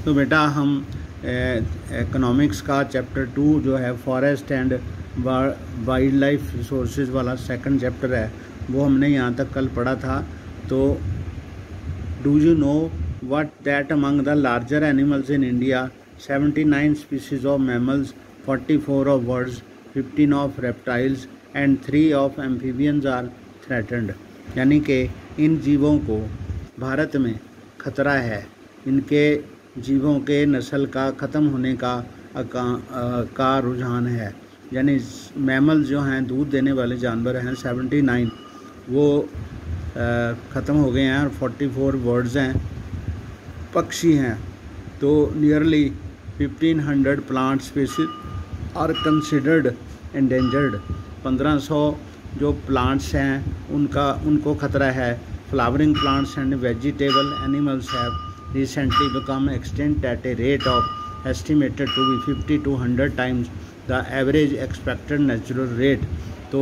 तो बेटा हम इकोनॉमिक्स का चैप्टर 2 जो है forest and wildlife resources वाला सेकंड चैप्टर है, वो हमने यहाँ तक कल पढ़ा था। तो do you know what that among the larger animals in India 79 species of mammals, 44 of birds, 15 of reptiles and 3 of amphibians are threatened. यानी कि इन जीवों को भारत में खतरा है, इनके जीवों के नस्ल का ख़त्म होने का रुझान है। यानी मैमल जो हैं, दूध देने वाले जानवर हैं 79, वो ख़त्म हो गए हैं और 44 बर्ड्स हैं, पक्षी हैं। तो nearly 1500 plant species are considered endangered. 1500 जो प्लांट्स हैं उनको ख़तरा है। Flowering plants and vegetable animals have recently become extinct at a rate of estimated to be 50 to 100 times the average expected natural rate। तो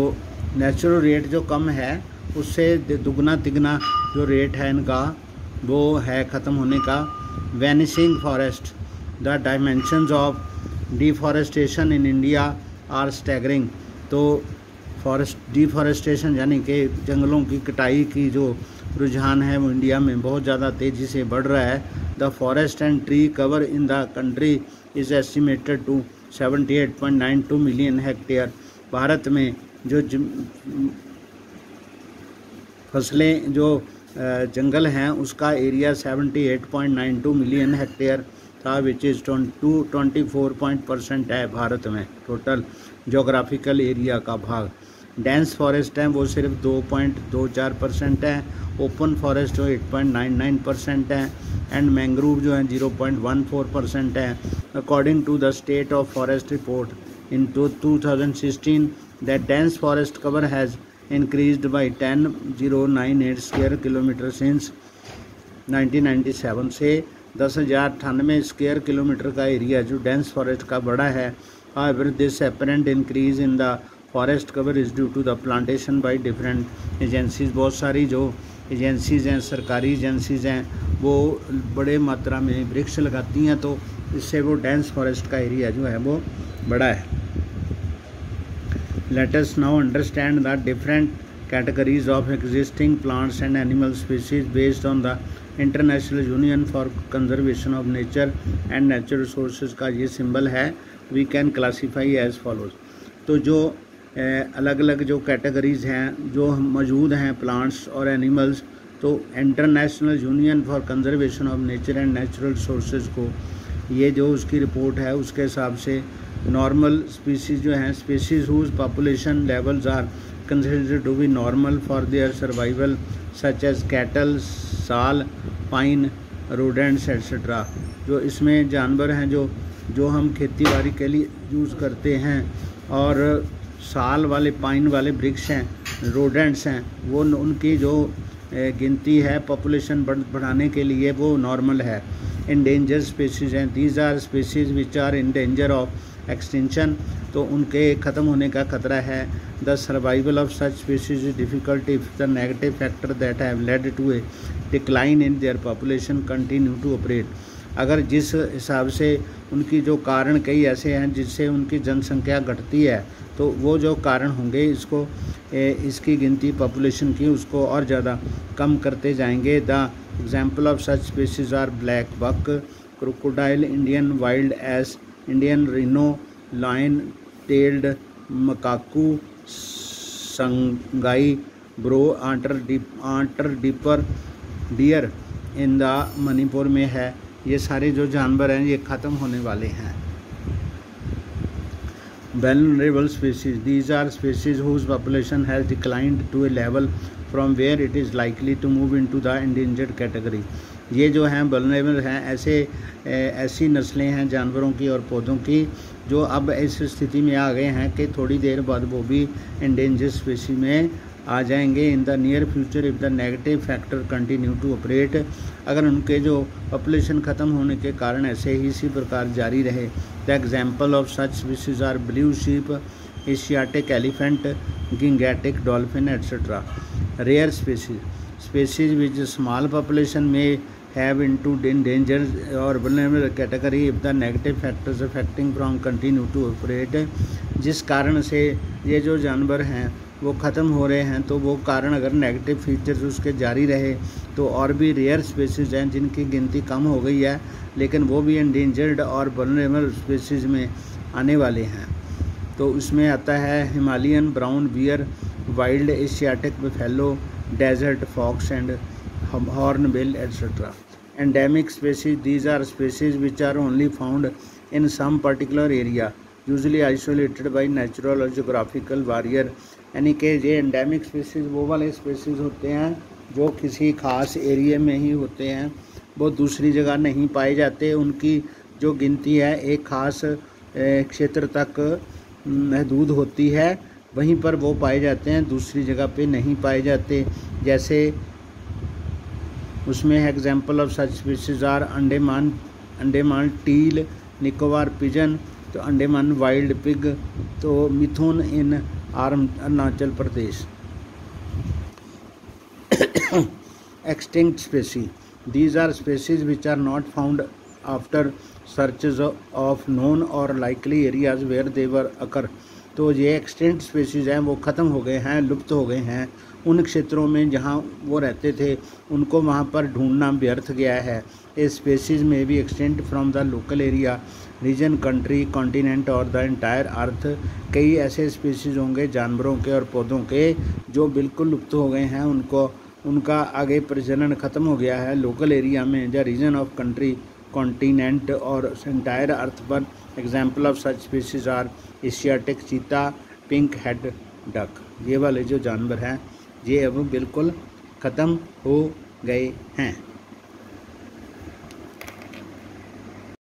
नेचुरल रेट जो कम है उससे दुगना तिगना जो रेट है इनका वो है ख़त्म होने का। Vanishing forest, the dimensions of deforestation in India are staggering. तो फॉरेस्ट डिफॉरेस्टेशन यानी कि जंगलों की कटाई की जो रुझान है वो इंडिया में बहुत ज़्यादा तेज़ी से बढ़ रहा है। The forest and tree cover in the country is estimated to 78.92 million hectare. Bharat में जो फसलें जो जंगल हैं उसका एरिया 78.92 मिलियन हेक्टेयर था, विच इज़ 24% है भारत में टोटल जोग्राफिकल एरिया का भाग। डेंस फॉरेस्ट हैं वो सिर्फ 2.24% है, ओपन फॉरेस्ट जो 8.99% है एंड मैंग्रोव जो है 0.14% है। According to the state of forest report in 2016 that dense forest cover has increased by 10,098 square kilometre since 1997। से 10,098 स्क्वायर किलोमीटर का एरिया जो डेंस फॉरेस्ट का बड़ा है। However this apparent increase in the forest cover is due to the plantation by different agencies. बहुत सारी जो agencies हैं, सरकारी एजेंसीज़ हैं, वो बड़े मात्रा में वृक्ष लगाती हैं, तो इससे वो डेंस फॉरेस्ट का एरिया जो है वो बड़ा है। Let us now understand the different categories of existing plants and animal species based on the International Union for Conservation of Nature and Natural Resources का ये सिंबल है। We can classify as follows. तो जो अलग अलग जो categories हैं जो मौजूद हैं प्लांट्स और एनिमल्स, तो international Union for Conservation of Nature and Natural resources को ये जो उसकी रिपोर्ट है उसके हिसाब से नॉर्मल स्पीसीज़ जो हैं, species whose population levels are considered to be normal for their survival such as cattle, sal, pine, rodents etcetera. जो इसमें जानवर हैं जो हम खेती बाड़ी के लिए यूज़ करते हैं, और साल वाले, पाइन वाले वृक्ष हैं, रोडेंट्स हैं, वो उनकी जो गिनती है पॉपुलेशन बढ़ाने के लिए वो नॉर्मल है। इंडेंजर स्पीसीज़ हैं, these are species which are in danger of extinction. तो उनके ख़त्म होने का खतरा है। The survival of such species is difficult if the negative factor that have led to a decline in their population continue to operate. अगर जिस हिसाब से उनकी जो कारण कई ऐसे हैं जिससे उनकी जनसंख्या घटती है, तो वो जो कारण होंगे इसकी गिनती पॉपुलेशन की उसको और ज़्यादा कम करते जाएंगे। The example of such species are black buck, crocodile, Indian wild ass, Indian rhino, lion tailed macaque, Sangai brow, antler डिपर डियर इन द मणिपुर में है। ये सारे जो जानवर हैं ये ख़त्म होने वाले हैं। Vulnerable species, these are species whose population has declined to a level from where it is likely to move into the endangered category। ये जो हैं vulnerable हैं, ऐसी नस्लें हैं जानवरों की और पौधों की जो अब इस स्थिति में आ गए हैं कि थोड़ी देर बाद वो भी endangered species में आ जाएंगे। In the near future if the negative factor continue to operate, अगर उनके जो पॉपुलेशन ख़त्म होने के कारण ऐसे ही इसी प्रकार जारी रहे। The example of such species are blue sheep, Asiatic elephant, Gangetic dolphin etcetera. Rare species which small population में have into endangered or vulnerable category if the negative factors affecting from continue to operate। जिस कारण से ये जो जानवर हैं वो ख़त्म हो रहे हैं, तो वो कारण अगर नेगेटिव फीचर्स उसके जारी रहे तो और भी रेयर स्पीसीज़ हैं जिनकी गिनती कम हो गई है, लेकिन वो भी एंडेंजर्ड और वल्नरेबल स्पीसीज़ में आने वाले हैं। तो उसमें आता है Himalayan brown bear, wild Asiatic buffalo, desert fox and hornbill etcetera. Endemic species, these are species which are only found in some particular area, usually isolated by natural or geographical barrier. यानी कि ये एंडेमिक स्पीसीज़ वो वाले species होते हैं जो किसी ख़ास एरिया में ही होते हैं, वो दूसरी जगह नहीं पाए जाते। उनकी जो गिनती है एक ख़ास क्षेत्र तक महदूद होती है, वहीं पर वो पाए जाते हैं, दूसरी जगह पे नहीं पाए जाते। जैसे उसमें example of such species are Andaman teal, Nicobar pigeon, तो अंडमान वाइल्ड पिग, तो mithun in Arunachal Pradesh. Extinct species, these are species which are not found after searches of known or likely areas where they were occur. तो ये एक्सटिंक्ट स्पीसीज हैं, वो ख़त्म हो गए हैं, लुप्त हो गए हैं। उन क्षेत्रों में जहाँ वो रहते थे उनको वहाँ पर ढूंढना व्यर्थ गया है। ए स्पीसीज में भी extinct from the local area, region, country, continent or the entire earth. कई ऐसे स्पीसीज होंगे जानवरों के और पौधों के जो बिल्कुल लुप्त हो गए हैं, उनका आगे प्रजनन ख़त्म हो गया है लोकल एरिया में, या region of country, continent or entire earth पर। Example of such species are Asiatic cheetah, pink head duck. ये वाले जो जानवर हैं ये अब बिल्कुल ख़त्म हो गए हैं।